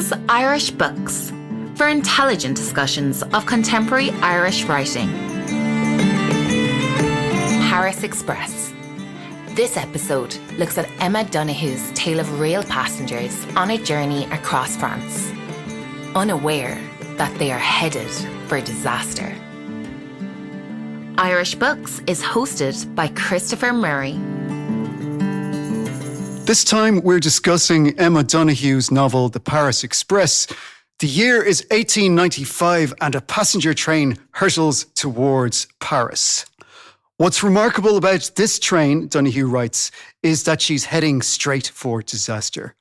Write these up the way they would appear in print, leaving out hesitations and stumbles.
Choose Irish Books for intelligent discussions of contemporary Irish writing. Paris Express. This episode looks at Emma Donoghue's tale of real passengers on a journey across France, unaware that they are headed for disaster. Irish Books is hosted by Christopher Murray. This time we're discussing Emma Donoghue's novel, The Paris Express. The year is 1895 and a passenger train hurtles towards Paris. What's remarkable about this train, Donoghue writes, is that she's heading straight for disaster.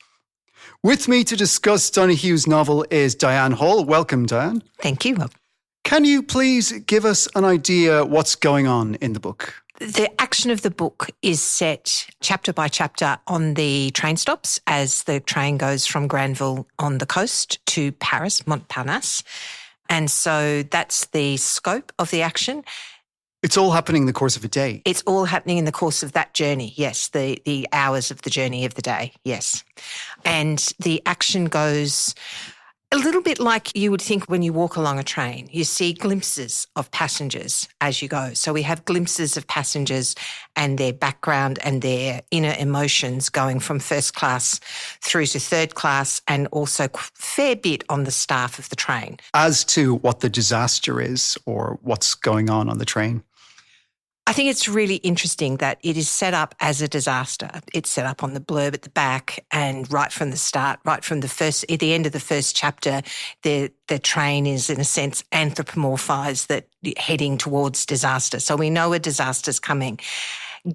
With me to discuss Donoghue's novel is Dianne Hall. Welcome, Dianne. Thank you. Can you please give us an idea what's going on in the book? The action of the book is set chapter by chapter on the train stops as the train goes from Granville on the coast to Paris, Montparnasse. And so that's the scope of the action. It's all happening in the course of a day. It's all happening in the course of that journey, yes, the hours of the journey of the day, yes. And the action goes a little bit like you would think when you walk along a train. You see glimpses of passengers as you go. So we have glimpses of passengers and their background and their inner emotions going from first class through to third class, and also a fair bit on the staff of the train. As to what the disaster is or what's going on the train. I think it's really interesting that it is set up as a disaster. It's set up on the blurb at the back, and right from the start, right from at the end of the first chapter, the train is in a sense anthropomorphized, that heading towards disaster. So we know a disaster's coming.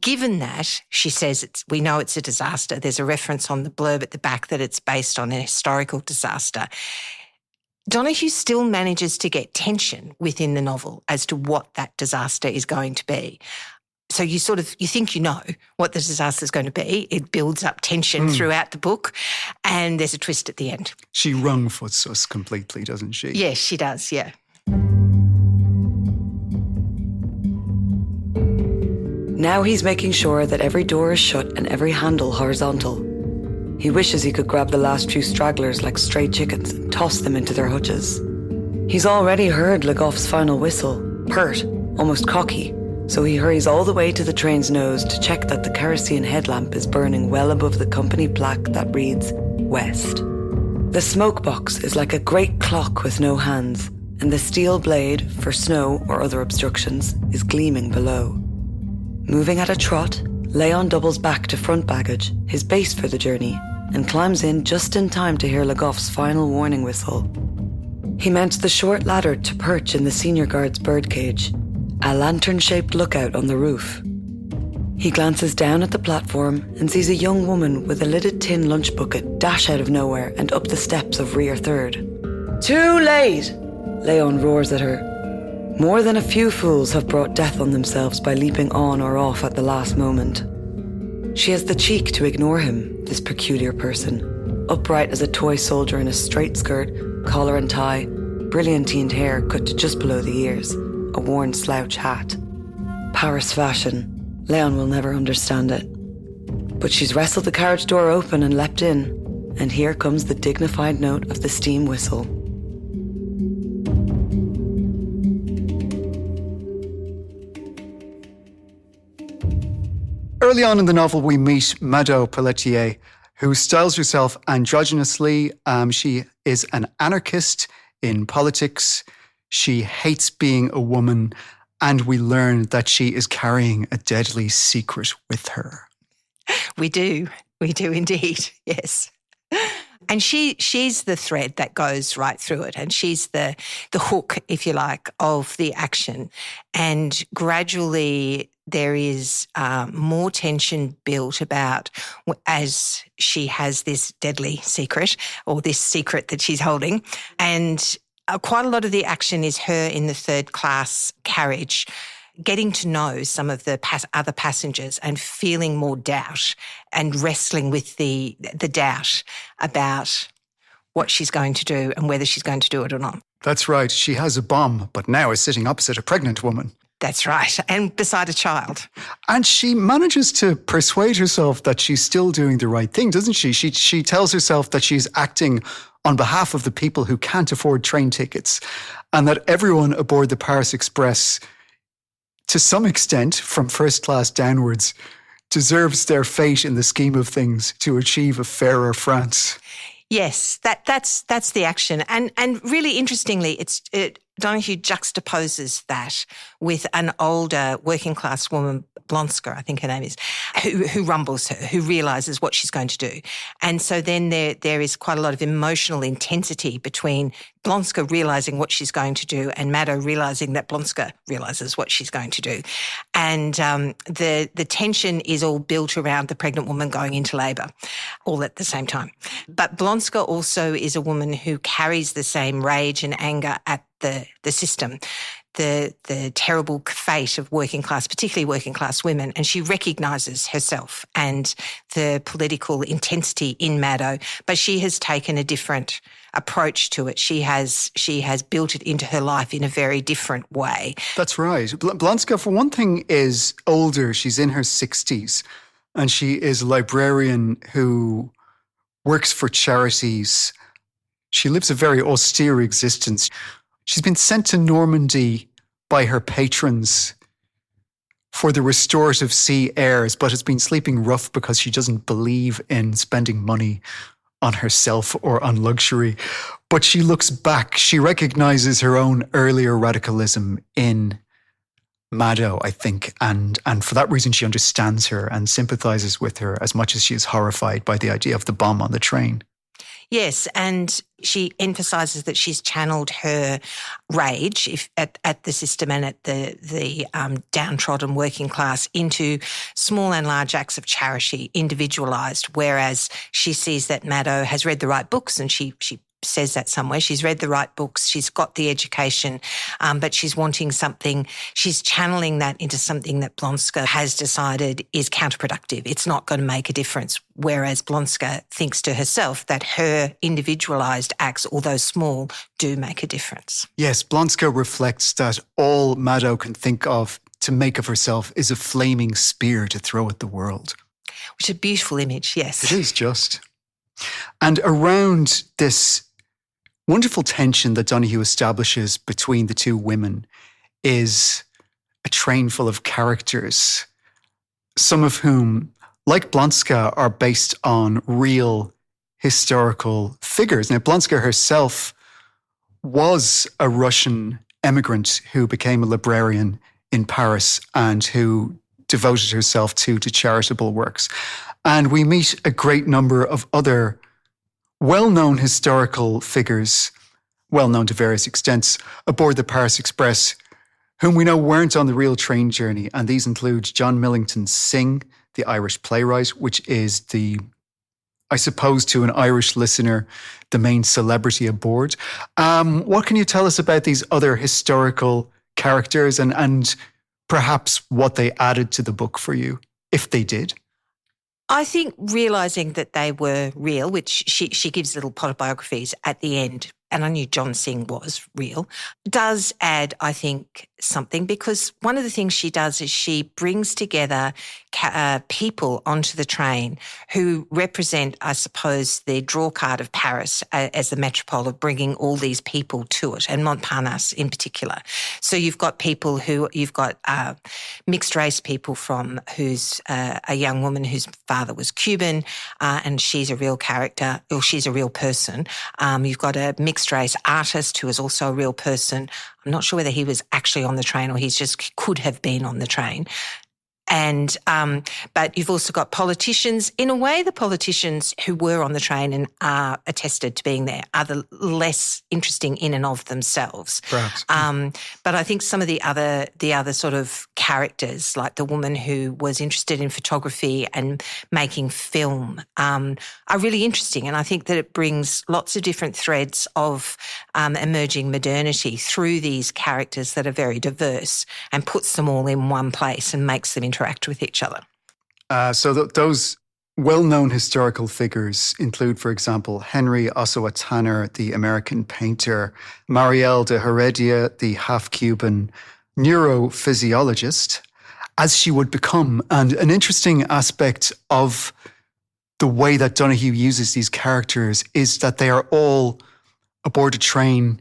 Given that, she says we know it's a disaster. There's a reference on the blurb at the back that it's based on a historical disaster. Donoghue still manages to get tension within the novel as to what that disaster is going to be. So you think you know what the disaster is going to be. It builds up tension throughout the book, and there's a twist at the end. She wrong-foots us completely, doesn't she? Yes, she does, yeah. Now he's making sure that every door is shut and every handle horizontal. He wishes he could grab the last few stragglers like stray chickens and toss them into their hutches. He's already heard Le Goff's final whistle, pert, almost cocky, so he hurries all the way to the train's nose to check that the kerosene headlamp is burning well above the company plaque that reads West. The smoke box is like a great clock with no hands, and the steel blade, for snow or other obstructions, is gleaming below. Moving at a trot, Leon doubles back to front baggage, his base for the journey, and climbs in just in time to hear Le Goff's final warning whistle. He mounts the short ladder to perch in the senior guard's birdcage, a lantern-shaped lookout on the roof. He glances down at the platform and sees a young woman with a lidded tin lunch bucket dash out of nowhere and up the steps of rear third. "Too late!" Leon roars at her. More than a few fools have brought death on themselves by leaping on or off at the last moment. She has the cheek to ignore him, this peculiar person, upright as a toy soldier in a straight skirt, collar and tie, brilliantined hair cut to just below the ears, a worn slouch hat. Paris fashion. Leon will never understand it. But she's wrestled the carriage door open and leapt in, and here comes the dignified note of the steam whistle. Early on in the novel, we meet Mado Pelletier, who styles herself androgynously. She is an anarchist in politics. She hates being a woman, and we learn that she is carrying a deadly secret with her. We do indeed, yes. And she's the thread that goes right through it, and she's the hook, if you like, of the action. And gradually there is more tension built about as she has this deadly secret, or this secret that she's holding. And quite a lot of the action is her in the third class carriage, getting to know some of the other passengers and feeling more doubt and wrestling with the doubt about what she's going to do and whether she's going to do it or not. That's right. She has a bomb, but now is sitting opposite a pregnant woman. That's right. And beside a child. And she manages to persuade herself that she's still doing the right thing, doesn't she? She tells herself that she's acting on behalf of the people who can't afford train tickets, and that everyone aboard the Paris Express, to some extent, from first class downwards, deserves their fate in the scheme of things to achieve a fairer France. Yes, that's the action. And really interestingly, Donoghue juxtaposes that with an older working class woman, Blonska, I think her name is, who rumbles her, who realises what she's going to do. And so then there is quite a lot of emotional intensity between Blonska realising what she's going to do and Mado realising that Blonska realises what she's going to do. And the tension is all built around the pregnant woman going into labour, all at the same time. But Blonska also is a woman who carries the same rage and anger at the system, the terrible fate of working class, particularly working class women, and she recognises herself and the political intensity in Mado, but she has taken a different approach to it. She has built it into her life in a very different way. That's right. Blonska, for one thing, is older. She's in her 60s, and she is a librarian who works for charities. She lives a very austere existence. She's been sent to Normandy by her patrons for the restorative sea airs, but has been sleeping rough because she doesn't believe in spending money on herself or on luxury. But she looks back. She recognizes her own earlier radicalism in Mado, I think, and for that reason she understands her and sympathizes with her as much as she is horrified by the idea of the bomb on the train. Yes, and she emphasises that she's channeled her rage at the system and at the downtrodden working class into small and large acts of charity, individualised, whereas she sees that Mado has read the right books, and she says that somewhere. She's read the right books, she's got the education, but she's wanting something, she's channeling that into something that Blonska has decided is counterproductive. It's not going to make a difference. Whereas Blonska thinks to herself that her individualised acts, although small, do make a difference. Yes, Blonska reflects that all Mado can think of to make of herself is a flaming spear to throw at the world. Which is a beautiful image, yes. It is just. And around this wonderful tension that Donoghue establishes between the two women is a train full of characters, some of whom, like Blonska, are based on real historical figures. Now, Blonska herself was a Russian emigrant who became a librarian in Paris and who devoted herself to charitable works. And we meet a great number of other well-known historical figures, well-known to various extents, aboard the Paris Express, whom we know weren't on the real train journey. And these include John Millington Synge, the Irish playwright, which is I suppose to an Irish listener, the main celebrity aboard. What can you tell us about these other historical characters and perhaps what they added to the book for you, if they did? I think realising that they were real, which she gives little autobiographies at the end, and I knew John Synge was real, does add, I think, something, because one of the things she does is she brings together people onto the train who represent, I suppose, the draw card of Paris as the metropole of bringing all these people to it, and Montparnasse in particular. So you've got mixed race people who's a young woman whose father was Cuban, and she's a real character, or she's a real person. You've got a mixed race artist who is also a real person. I'm not sure whether he was actually on the train or he just could have been on the train. And but you've also got politicians. In a way, the politicians who were on the train and are attested to being there are the less interesting in and of themselves. Perhaps. But I think some of the other sort of characters, like the woman who was interested in photography and making film, are really interesting. And I think that it brings lots of different threads of emerging modernity through these characters that are very diverse, and puts them all in one place and makes them interact with each other. So those well-known historical figures include, for example, Henry Ossawa Tanner, the American painter, Marielle de Heredia, the half-Cuban neurophysiologist, as she would become. And an interesting aspect of the way that Donoghue uses these characters is that they are all aboard a train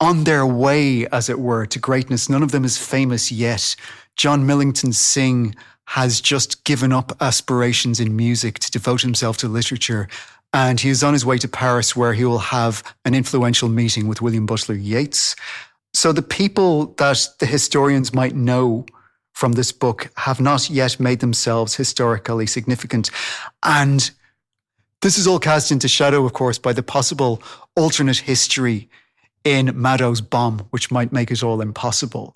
on their way, as it were, to greatness. None of them is famous yet. John Millington Synge has just given up aspirations in music to devote himself to literature. And he is on his way to Paris, where he will have an influential meeting with William Butler Yeats. So the people that the historians might know from this book have not yet made themselves historically significant. And this is all cast into shadow, of course, by the possible alternate history in Mado's bomb, which might make it all impossible.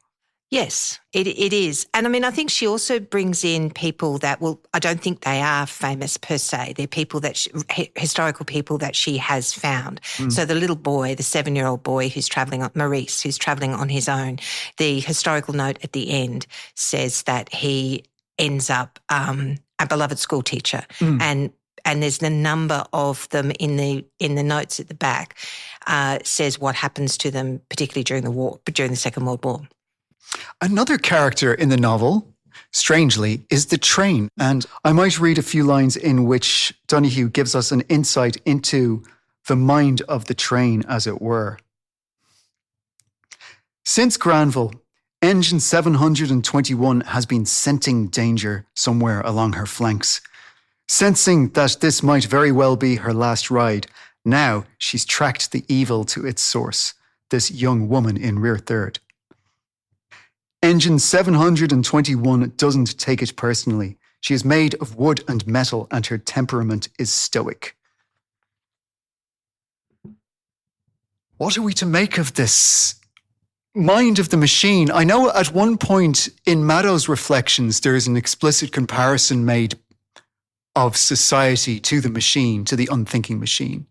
Yes, it is. And I mean, I think she also brings in people that, well, I don't think they are famous per se. They're people that, historical people that she has found. So the little boy, the 7-year-old boy who's travelling, Maurice, who's travelling on his own, the historical note at the end says that he ends up a beloved school teacher. And there's a number of them in the notes at the back, says what happens to them, particularly during the war, during the Second World War. Another character in the novel, strangely, is the train. And I might read a few lines in which Donoghue gives us an insight into the mind of the train, as it were. Since Granville, engine 721 has been scenting danger somewhere along her flanks. Sensing that this might very well be her last ride, now she's tracked the evil to its source, this young woman in rear third. Engine 721 doesn't take it personally. She is made of wood and metal, and her temperament is stoic. What are we to make of this mind of the machine? I know at one point in Mado's reflections, there is an explicit comparison made of society to the machine, to the unthinking machine.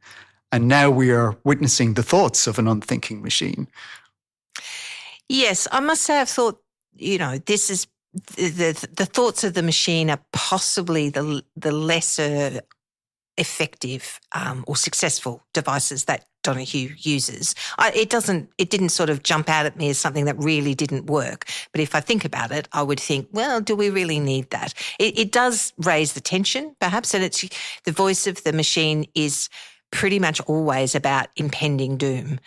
And now we are witnessing the thoughts of an unthinking machine. Yes, I must say I've thought, this is the thoughts of the machine are possibly the lesser effective or successful devices that Donoghue uses. It didn't sort of jump out at me as something that really didn't work. But if I think about it, I would think, well, do we really need that? It does raise the tension, perhaps, and it's the voice of the machine is pretty much always about impending doom.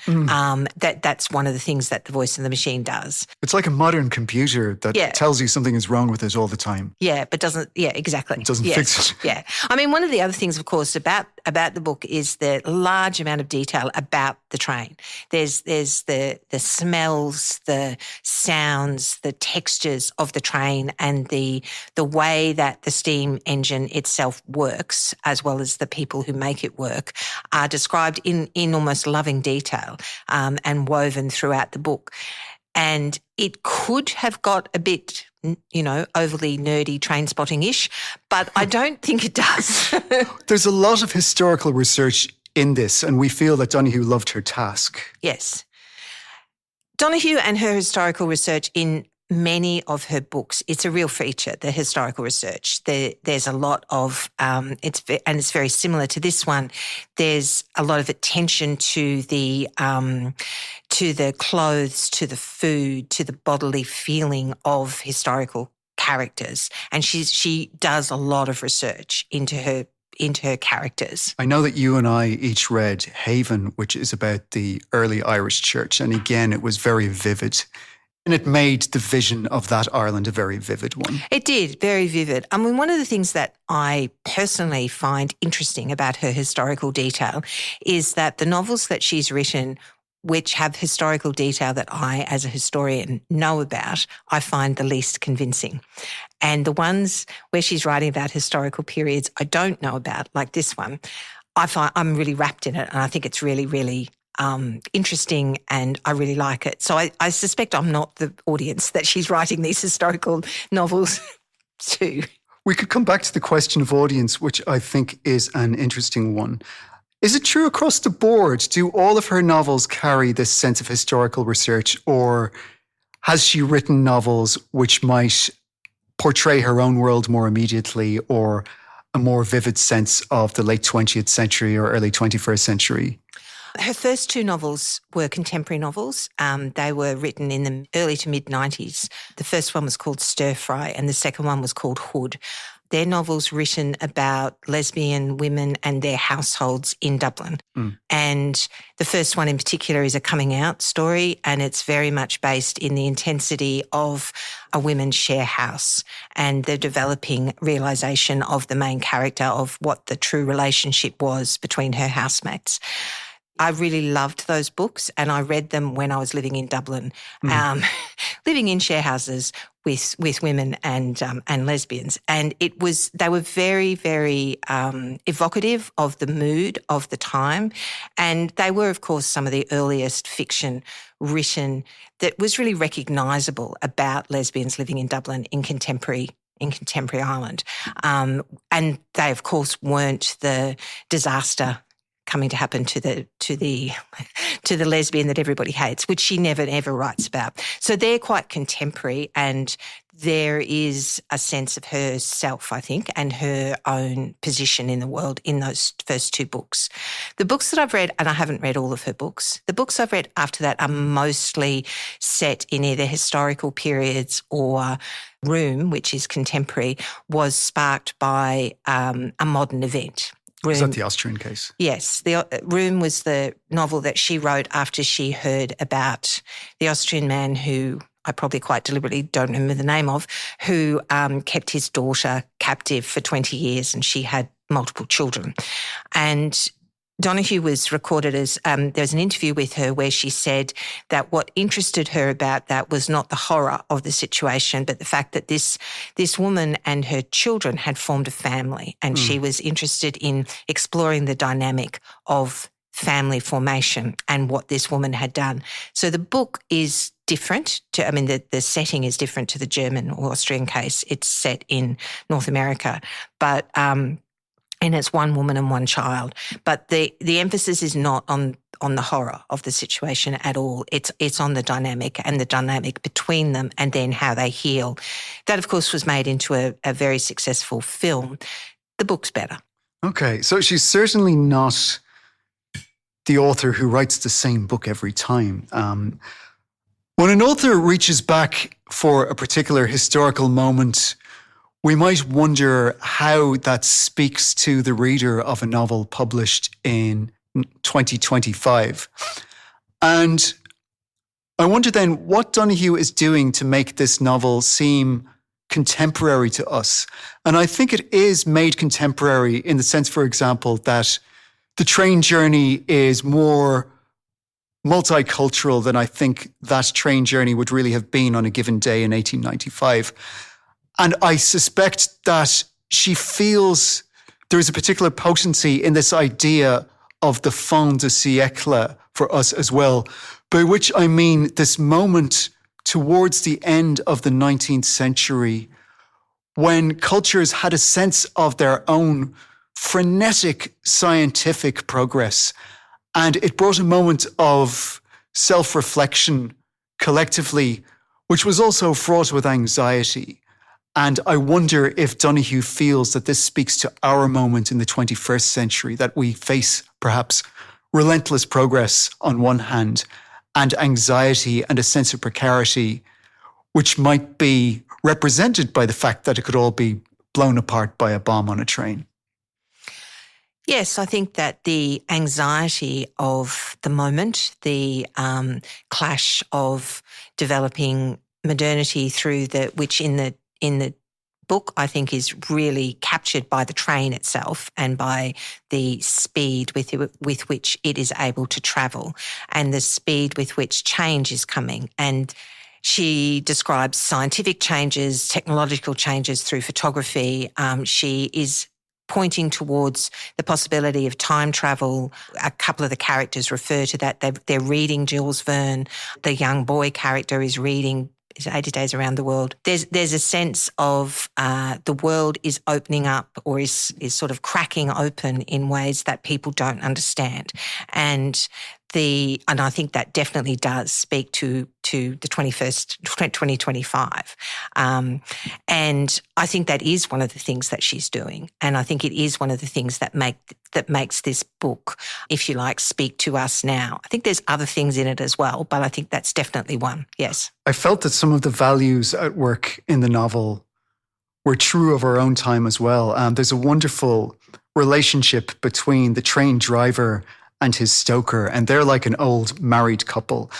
That's one of the things that the voice of the machine does. It's like a modern computer that tells you something is wrong with it all the time. Yeah, but doesn't, exactly. It doesn't fix it. Yeah. I mean, one of the other things, of course, about the book is the large amount of detail about the train. There's the smells, the sounds, the textures of the train, and the way that the steam engine itself works, as well as the people who make it work, are described in almost loving detail and woven throughout the book. And it could have got a bit, overly nerdy train spotting-ish, but I don't think it does. There's a lot of historical research in this, and we feel that Donoghue loved her task. Yes. Donoghue and her historical research in many of her books, it's a real feature, the historical research. There's a lot of, it's very similar to this one. There's a lot of attention to the clothes, to the food, to the bodily feeling of historical characters. And she does a lot of research into her characters. I know that you and I each read Haven, which is about the early Irish church. And again, it was very vivid. And it made the vision of that Ireland a very vivid one. It did, very vivid. I mean, one of the things that I personally find interesting about her historical detail is that the novels that she's written, which have historical detail that I, as a historian, know about, I find the least convincing. And the ones where she's writing about historical periods I don't know about, like this one, I find I'm really wrapped in it, and I think it's really, really interesting, and I really like it. So I suspect I'm not the audience that she's writing these historical novels to. We could come back to the question of audience, which I think is an interesting one. Is it true across the board? Do all of her novels carry this sense of historical research, or has she written novels which might portray her own world more immediately, or a more vivid sense of the late 20th century or early 21st century? Her first two novels were contemporary novels. They were written in the early to mid-90s. The first one was called Stir Fry and the second one was called Hood. they're novels written about lesbian women and their households in Dublin. And the first one in particular is a coming out story, and it's very much based in the intensity of a women's share house and the developing realisation of the main character of what the true relationship was between her housemates. I really loved those books, and I read them when I was living in Dublin, living in share houses with women and lesbians. And they were very, very evocative of the mood of the time. And they were, of course, some of the earliest fiction written that was really recognisable about lesbians living in Dublin in contemporary Ireland. And they, of course, weren't the disaster coming to happen to the lesbian that everybody hates, which she never ever writes about. So they're quite contemporary, and there is a sense of herself, I think, and her own position in the world in those first two books. The books that I've read, and I haven't read all of her books, the books I've read after that are mostly set in either historical periods or Room, which is contemporary, was sparked by a modern event. Is that the Austrian case? Yes. The Room was the novel that she wrote after she heard about the Austrian man who I probably quite deliberately don't remember the name of, who kept his daughter captive for 20 years, and she had multiple children. And Donoghue was recorded as, there was an interview with her where she said that what interested her about that was not the horror of the situation, but the fact that this woman and her children had formed a family, and she was interested in exploring the dynamic of family formation and what this woman had done. So the book is different the setting is different to the German or Austrian case. It's set in North America, but and it's one woman and one child. But the emphasis is not on the horror of the situation at all. It's on the dynamic and the dynamic between them, and then how they heal. That, of course, was made into a very successful film. The book's better. Okay, so she's certainly not the author who writes the same book every time. When an author reaches back for a particular historical moment, we might wonder how that speaks to the reader of a novel published in 2025. And I wonder then what Donoghue is doing to make this novel seem contemporary to us. And I think it is made contemporary in the sense, for example, that the train journey is more multicultural than I think that train journey would really have been on a given day in 1895. And I suspect that she feels there is a particular potency in this idea of the fin de siècle for us as well, by which I mean this moment towards the end of the 19th century when cultures had a sense of their own frenetic scientific progress. And it brought a moment of self-reflection collectively, which was also fraught with anxiety. And I wonder if Donoghue feels that this speaks to our moment in the 21st century, that we face perhaps relentless progress on one hand and anxiety and a sense of precarity, which might be represented by the fact that it could all be blown apart by a bomb on a train. Yes, I think that the anxiety of the moment, the clash of developing modernity which in the book, I think, is really captured by the train itself and by the speed with which it is able to travel and the speed with which change is coming. And she describes scientific changes, technological changes through photography. She is pointing towards the possibility of time travel. A couple of the characters refer to that. They're reading Jules Verne. The young boy character is reading 80 Days Around the World. There's a sense of the world is opening up or is sort of cracking open in ways that people don't understand. And I think that definitely does speak to the 2025. And I think that is one of the things that she's doing. And I think it is one of the things that makes this book, if you like, speak to us now. I think there's other things in it as well, but I think that's definitely one, yes. I felt that some of the values at work in the novel we're true of our own time as well. There's a wonderful relationship between the train driver and his stoker, and they're like an old married couple.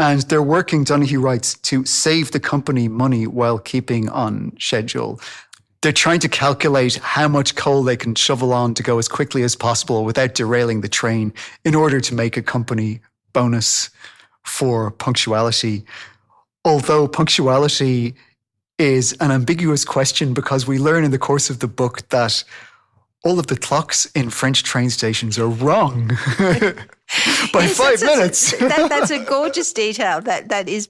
And they're working, Donoghue writes, to save the company money while keeping on schedule. They're trying to calculate how much coal they can shovel on to go as quickly as possible without derailing the train in order to make a company bonus for punctuality. Although punctuality is an ambiguous question, because we learn in the course of the book that all of the clocks in French train stations are wrong by 5 minutes. That's a gorgeous detail that is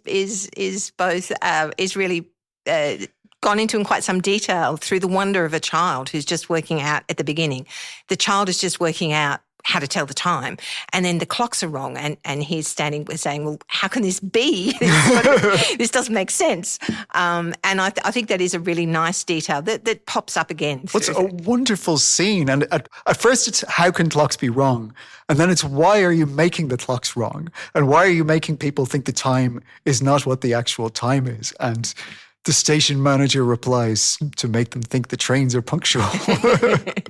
both is really gone into in quite some detail through the wonder of a child who's just working out at the beginning. The child is just working out how to tell the time, and then the clocks are wrong, and he's standing saying, well, how can this be? This doesn't make sense. And I think that is a really nice detail that pops up again. It's a wonderful scene. And at first it's, how can clocks be wrong? And then it's, why are you making the clocks wrong? And why are you making people think the time is not what the actual time is? And the station manager replies, to make them think the trains are punctual.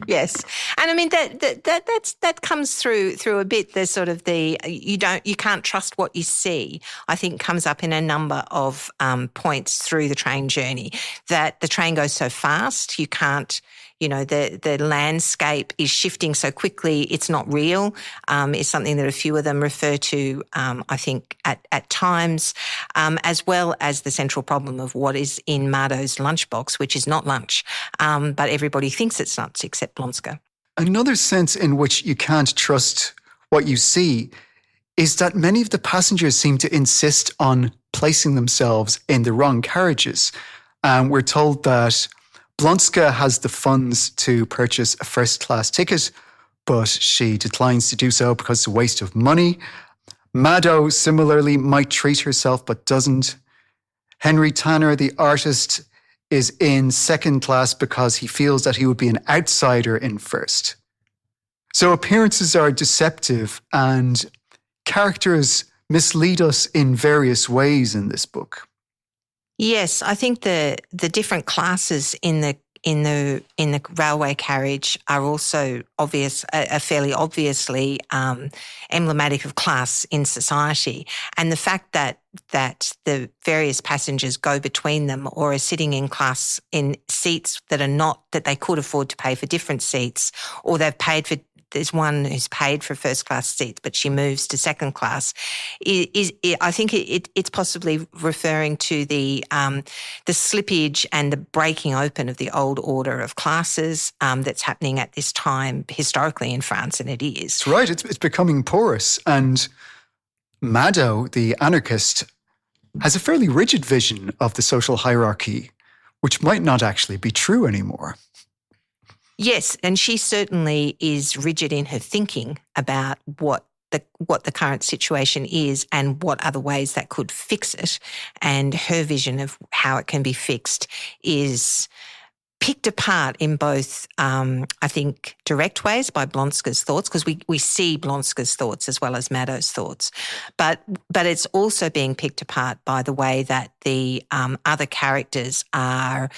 Yes, and I mean that comes through a bit. There's sort of you can't trust what you see. I think comes up in a number of points through the train journey. That the train goes so fast, you can't. The landscape is shifting so quickly, it's not real. It's something that a few of them refer to, I think, at times, as well as the central problem of what is in Mado's lunchbox, which is not lunch, but everybody thinks it's lunch except Blonska. Another sense in which you can't trust what you see is that many of the passengers seem to insist on placing themselves in the wrong carriages. We're told that Blonska has the funds to purchase a first-class ticket, but she declines to do so because it's a waste of money. Mado, similarly, might treat herself but doesn't. Henry Tanner, the artist, is in second class because he feels that he would be an outsider in first. So appearances are deceptive, and characters mislead us in various ways in this book. Yes, I think the different classes in the railway carriage are also obvious, are fairly obviously emblematic of class in society, and the fact that the various passengers go between them or are sitting in seats that are not, that they could afford to pay for different seats, or they've paid for. There's one who's paid for first class seats, but she moves to second class. I think it's possibly referring to the slippage and the breaking open of the old order of classes that's happening at this time historically in France, and it is. That's right. It's becoming porous, and Mado, the anarchist, has a fairly rigid vision of the social hierarchy, which might not actually be true anymore. Yes, and she certainly is rigid in her thinking about what the current situation is and what other ways that could fix it. And her vision of how it can be fixed is picked apart in both, I think, direct ways by Blonska's thoughts, because we see Blonska's thoughts as well as Mado's thoughts. But it's also being picked apart by the way that the other characters are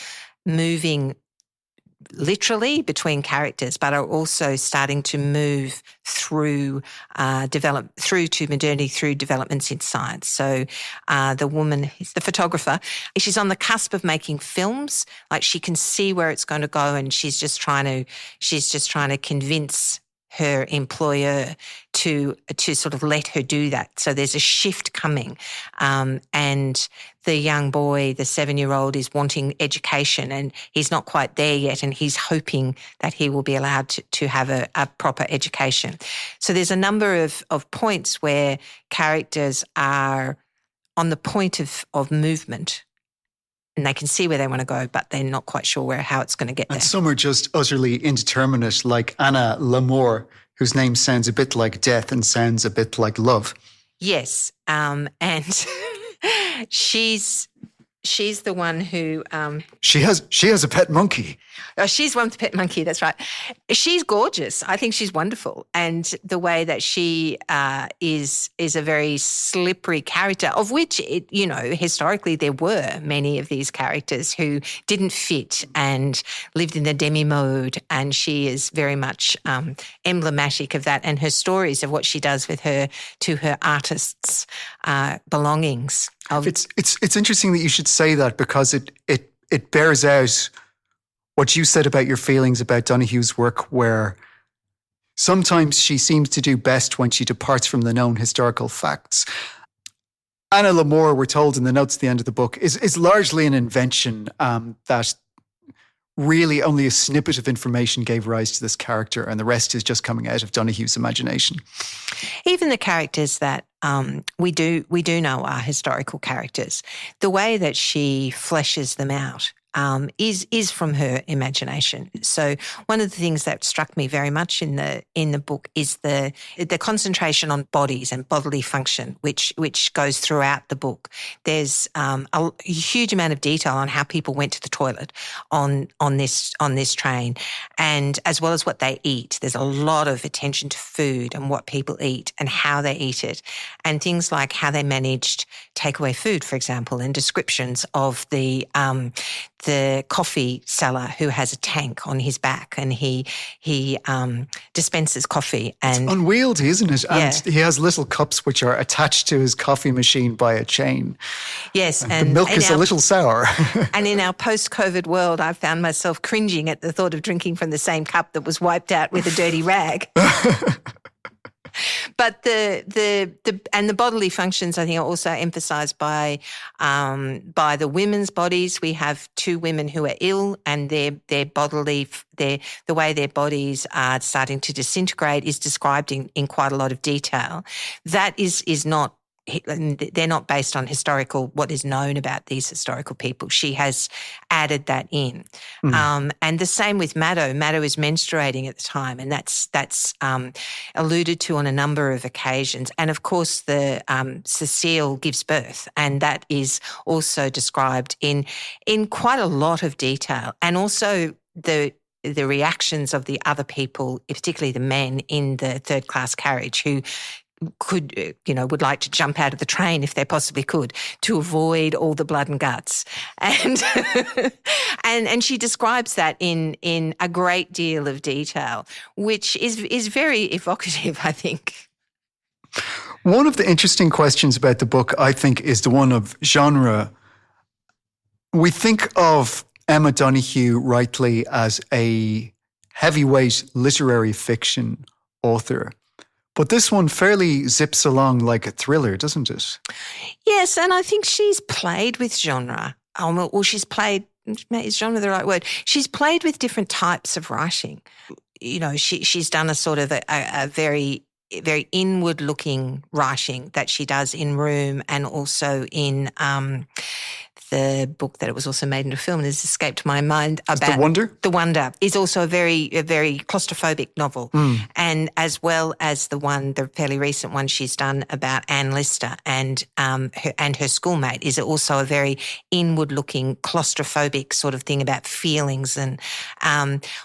moving literally between characters, but are also starting to move through through to modernity, through developments in science. So the woman, the photographer, she's on the cusp of making films. Like, she can see where it's going to go, and she's just trying to convince her employer to sort of let her do that. So there's a shift coming. And the young boy, the 7-year-old, is wanting education, and he's not quite there yet, and he's hoping that he will be allowed to have a proper education. So there's a number of points where characters are on the point of movement, and they can see where they want to go, but they're not quite sure how it's going to get there. And some are just utterly indeterminate, like Anna Lamour, whose name sounds a bit like death and sounds a bit like love. Yes, and she's she's the one who... She has a pet monkey. Oh, she's one with the pet monkey, that's right. She's gorgeous. I think she's wonderful. And the way that she is a very slippery character, of which, historically there were many of these characters who didn't fit and lived in the demi-mode, and she is very much emblematic of that, and her stories of what she does with her artists' belongings. It's interesting that you should say that, because it bears out what you said about your feelings about Donoghue's work, where sometimes she seems to do best when she departs from the known historical facts. Anna Lamore, we're told in the notes at the end of the book, is largely an invention that really only a snippet of information gave rise to this character, and the rest is just coming out of Donoghue's imagination. Even the characters that we do know are historical characters, the way that she fleshes them out is from her imagination. So one of the things that struck me very much in the book is the concentration on bodies and bodily function, which goes throughout the book. There's a huge amount of detail on how people went to the toilet on this train, and as well as what they eat. There's a lot of attention to food and what people eat and how they eat it, and things like how they managed takeaway food, for example, and descriptions of the coffee seller who has a tank on his back, and he dispenses coffee. And it's unwieldy, isn't it? Yeah. And he has little cups which are attached to his coffee machine by a chain. Yes, and the milk is a little sour. And in our post-COVID world, I found myself cringing at the thought of drinking from the same cup that was wiped out with a dirty rag. But the bodily functions, I think, are also emphasised by the women's bodies. We have two women who are ill, and their bodily, the way their bodies are starting to disintegrate is described in quite a lot of detail. That is not. They're not based on what is known about these historical people. She has added that in. And the same with Mado. Mado is menstruating at the time, and that's alluded to on a number of occasions. And of course, Cecile gives birth, and that is also described in quite a lot of detail. And also the reactions of the other people, particularly the men in the third class carriage, who would like to jump out of the train if they possibly could to avoid all the blood and guts. And and she describes that in a great deal of detail, which is very evocative, I think. One of the interesting questions about the book, I think, is the one of genre. We think of Emma Donoghue rightly as a heavyweight literary fiction author. But this one fairly zips along like a thriller, doesn't it? Yes, and I think she's played with genre. Is genre the right word? She's played with different types of writing. She's done a sort of a very, very inward-looking writing that she does in Room, and also in the book that it was also made into a film and has escaped my mind about The Wonder? The Wonder is also a very claustrophobic novel. And as well as the fairly recent one she's done about Anne Lister and her schoolmate is also a very inward-looking claustrophobic sort of thing about feelings. And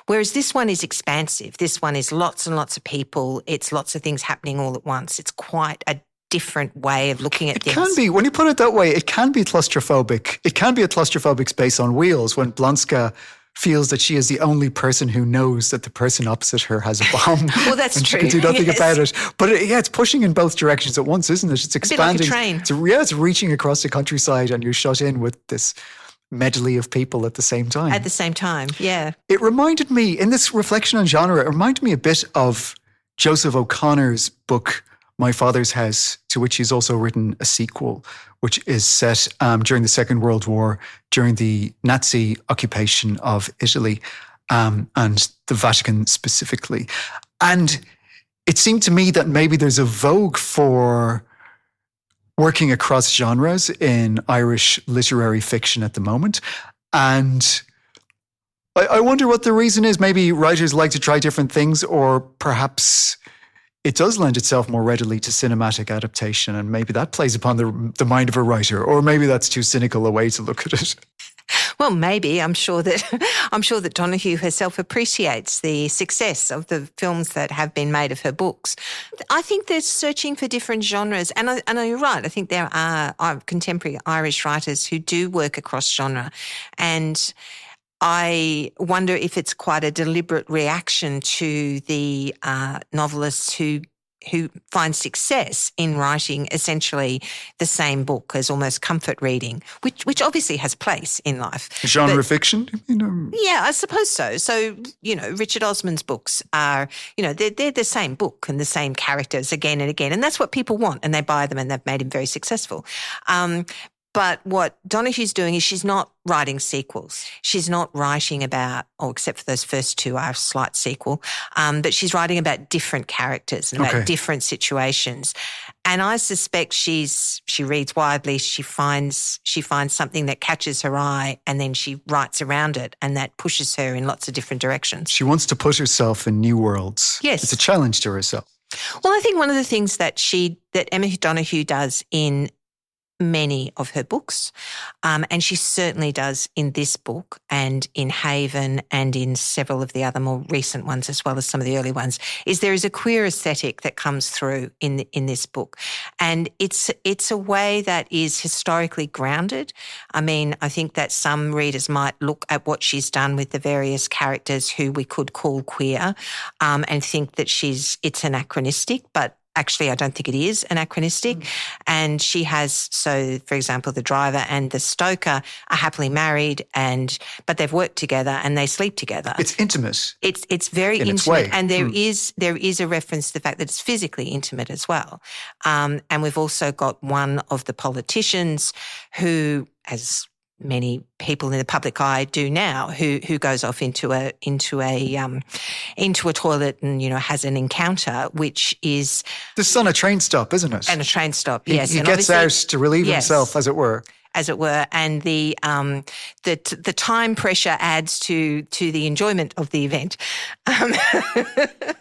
whereas this one is expansive. This one is lots and lots of people. It's lots of things happening all at once. It's quite a different way of looking at things. It can be. When you put it that way, it can be claustrophobic. It can be a claustrophobic space on wheels when Blonska feels that she is the only person who knows that the person opposite her has a bomb. Well, that's and true. She can do nothing about it. But it's pushing in both directions at once, isn't it? It's expanding. A bit like a train. It's reaching across the countryside, and you're shut in with this medley of people at the same time. At the same time, yeah. It reminded me, in this reflection on genre, it reminded me a bit of Joseph O'Connor's book, My Father's House, to which he's also written a sequel, which is set during the Second World War, during the Nazi occupation of Italy and the Vatican specifically. And it seemed to me that maybe there's a vogue for working across genres in Irish literary fiction at the moment. And I wonder what the reason is. Maybe writers like to try different things, or perhaps it does lend itself more readily to cinematic adaptation, and maybe that plays upon the mind of a writer, or maybe that's too cynical a way to look at it. Well, maybe. I'm sure that Donoghue herself appreciates the success of the films that have been made of her books. I think they're searching for different genres, and you're right. I think there are contemporary Irish writers who do work across genre, and I wonder if it's quite a deliberate reaction to the novelists who find success in writing essentially the same book as almost comfort reading, which obviously has place in life. Genre fiction? Yeah, I suppose so. So, Richard Osman's books are, they're the same book and the same characters again and again. And that's what people want, and they buy them, and they've made him very successful. But what Donoghue's doing is she's not writing sequels. She's not writing about, except for those first two are a slight sequel, but she's writing about different characters and about different situations. And I suspect she reads widely. She finds something that catches her eye, and then she writes around it, and that pushes her in lots of different directions. She wants to put herself in new worlds. Yes. It's a challenge to herself. Well, I think one of the things that Emma Donoghue does in many of her books, and she certainly does in this book and in Haven and in several of the other more recent ones as well as some of the early ones, is there is a queer aesthetic that comes through in this book. And it's a way that is historically grounded. I mean, I think that some readers might look at what she's done with the various characters who we could call queer and think that it's anachronistic, but actually, I don't think it is anachronistic. And she has, so for example, the driver and the stoker are happily married, but they've worked together and they sleep together. It's intimate. It's very in intimate, its way. and there is a reference to the fact that it's physically intimate as well. And we've also got one of the politicians who, as many people in the public eye do now, who goes off into a toilet and has an encounter, which is this is on a train stop, isn't it? And a train stop, yes. He gets out to relieve himself, as it were. And the time pressure adds to the enjoyment of the event.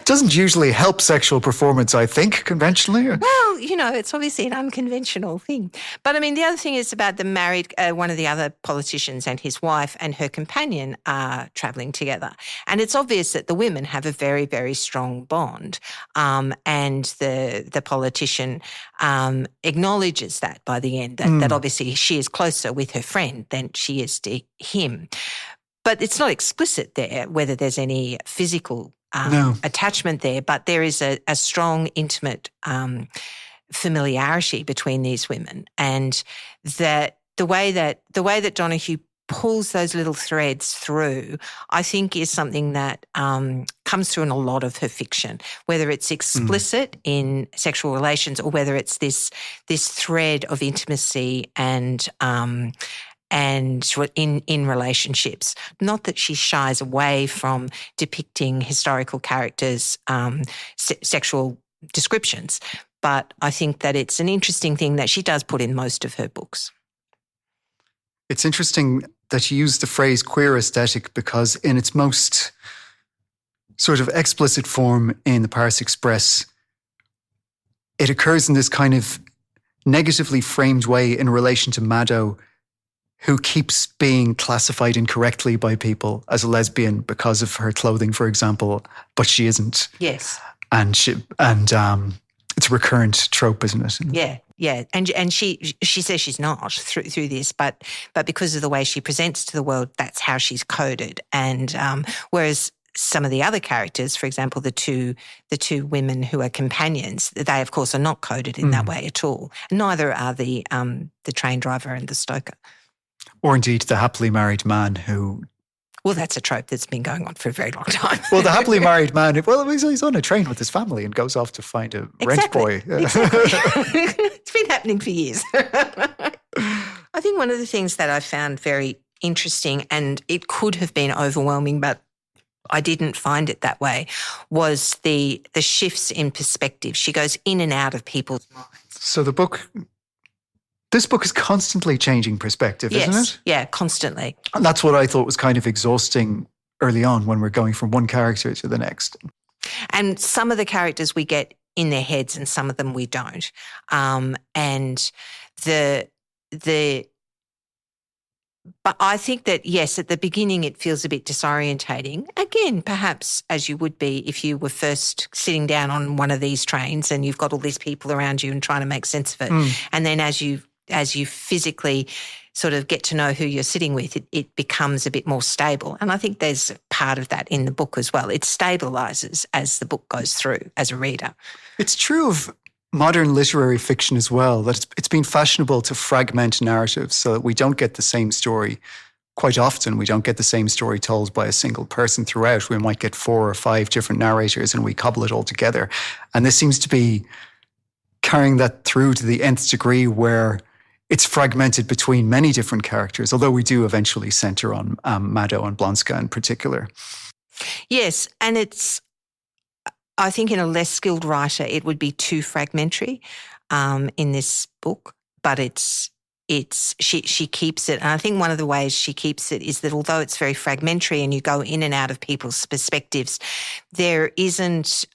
Doesn't usually help sexual performance, I think, conventionally. Well, it's obviously an unconventional thing. But I mean, the other thing is about the married, one of the other politicians and his wife and her companion are travelling together. And it's obvious that the women have a very, very strong bond. And the politician acknowledges that by the end, that obviously she is closer with her friend than she is to him. But it's not explicit there whether there's any physical attachment there, but there is a strong, intimate familiarity between these women, and that the way that Donoghue pulls those little threads through, I think, is something that comes through in a lot of her fiction, whether it's explicit in sexual relations or whether it's this thread of intimacy and in relationships. Not that she shies away from depicting historical characters' sexual descriptions, but I think that it's an interesting thing that she does put in most of her books. It's interesting that you use the phrase queer aesthetic, because in its most sort of explicit form in the Paris Express, it occurs in this kind of negatively framed way in relation to Mado, who keeps being classified incorrectly by people as a lesbian because of her clothing, for example, but she isn't. Yes. And it's a recurrent trope, isn't it? Yeah. And she says she's not through this, but because of the way she presents to the world, that's how she's coded. And whereas some of the other characters, for example, the two women who are companions, they of course are not coded in that way at all. Neither are the train driver and the stoker. Or indeed the happily married man who... Well, that's a trope that's been going on for a very long time. Well, the happily married man, he's on a train with his family and goes off to find a rent boy. Exactly. It's been happening for years. I think one of the things that I found very interesting, and it could have been overwhelming, but I didn't find it that way, was the shifts in perspective. She goes in and out of people's minds. So this book is constantly changing perspective, isn't it? Yeah, constantly. And that's what I thought was kind of exhausting early on when we're going from one character to the next. And some of the characters we get in their heads and some of them we don't. But I think that, yes, at the beginning it feels a bit disorientating. Again, perhaps as you would be if you were first sitting down on one of these trains and you've got all these people around you and trying to make sense of it. And then as you physically sort of get to know who you're sitting with, it becomes a bit more stable. And I think there's part of that in the book as well. It stabilises as the book goes through as a reader. It's true of modern literary fiction as well, that it's been fashionable to fragment narratives so that we don't get the same story. Quite often, we don't get the same story told by a single person throughout. We might get 4 or 5 different narrators and we cobble it all together. And this seems to be carrying that through to the nth degree, where it's fragmented between many different characters, although we do eventually centre on Mado and Blonska in particular. Yes, and I think in a less skilled writer, it would be too fragmentary in this book, but she keeps it. And I think one of the ways she keeps it is that although it's very fragmentary and you go in and out of people's perspectives, there's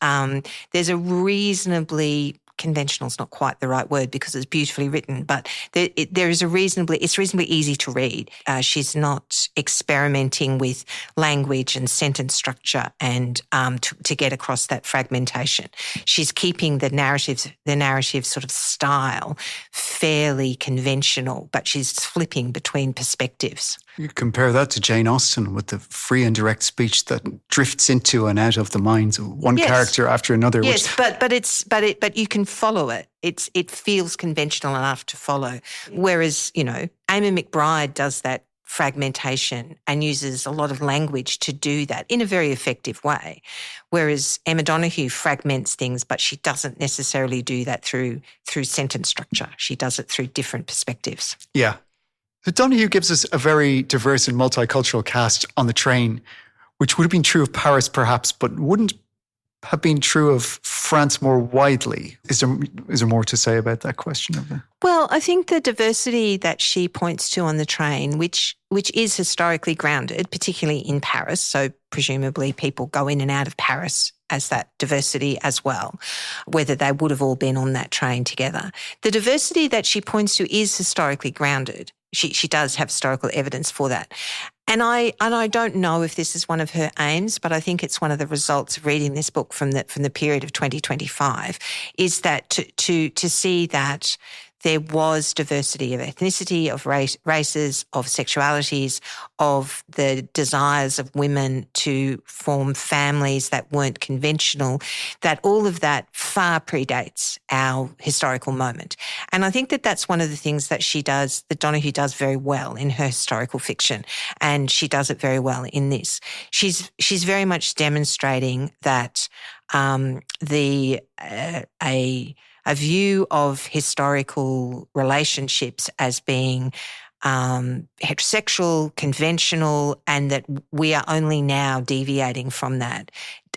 a reasonably conventional is not quite the right word because it's beautifully written, but it's reasonably easy to read. She's not experimenting with language and sentence structure and to get across that fragmentation. She's keeping the narrative sort of style fairly conventional, but she's flipping between perspectives. You compare that to Jane Austen with the free and direct speech that drifts into and out of the minds of one character after another. Yes, but you can follow it. It feels conventional enough to follow. Whereas, Amy McBride does that fragmentation and uses a lot of language to do that in a very effective way. Whereas Emma Donoghue fragments things, but she doesn't necessarily do that through sentence structure. She does it through different perspectives. Yeah. So Donoghue gives us a very diverse and multicultural cast on the train, which would have been true of Paris perhaps, but wouldn't have been true of France more widely. Is there more to say about that question? Well, I think the diversity that she points to on the train, which is historically grounded, particularly in Paris, so presumably people go in and out of Paris as that diversity as well, whether they would have all been on that train together. The diversity that she points to is historically grounded. She does have historical evidence for that. And I don't know if this is one of her aims, but I think it's one of the results of reading this book from the period of 2025, is that to see that there was diversity of ethnicity, of races, of sexualities, of the desires of women to form families that weren't conventional, that all of that far predates our historical moment. And I think that that's one of the things that that Donoghue does very well in her historical fiction, and she does it very well in this. She's very much demonstrating that a view of historical relationships as being heterosexual, conventional, and that we are only now deviating from that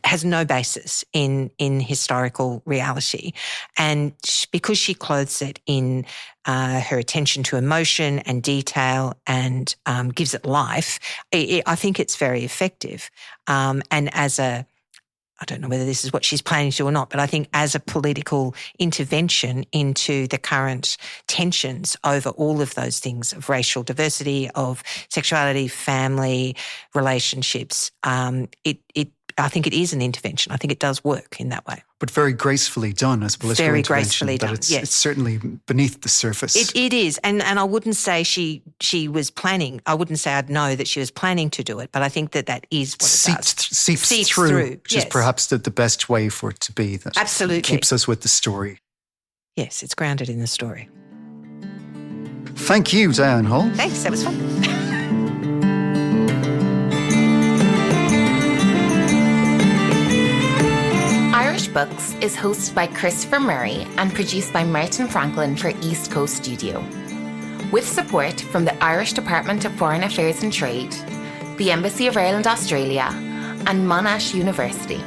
has no basis in historical reality. And because she clothes it in her attention to emotion and detail and gives it life, I think it's very effective. And I don't know whether this is what she's planning to or not, but I think as a political intervention into the current tensions over all of those things of racial diversity, of sexuality, family, relationships, I think it is an intervention. I think it does work in that way. But very gracefully done as political very intervention. Gracefully done, yes. It's certainly beneath the surface. It is. And I wouldn't say she was planning. I wouldn't say I'd know that she was planning to do it, but I think that is what it does. Seeps through, which is perhaps the best way for it to be. That absolutely keeps us with the story. Yes, it's grounded in the story. Thank you, Dianne Hall. Thanks, that was fun. Irish Books is hosted by Christopher Murray and produced by Martin Franklin for East Coast Studio, with support from the Irish Department of Foreign Affairs and Trade, the Embassy of Ireland Australia, and Monash University.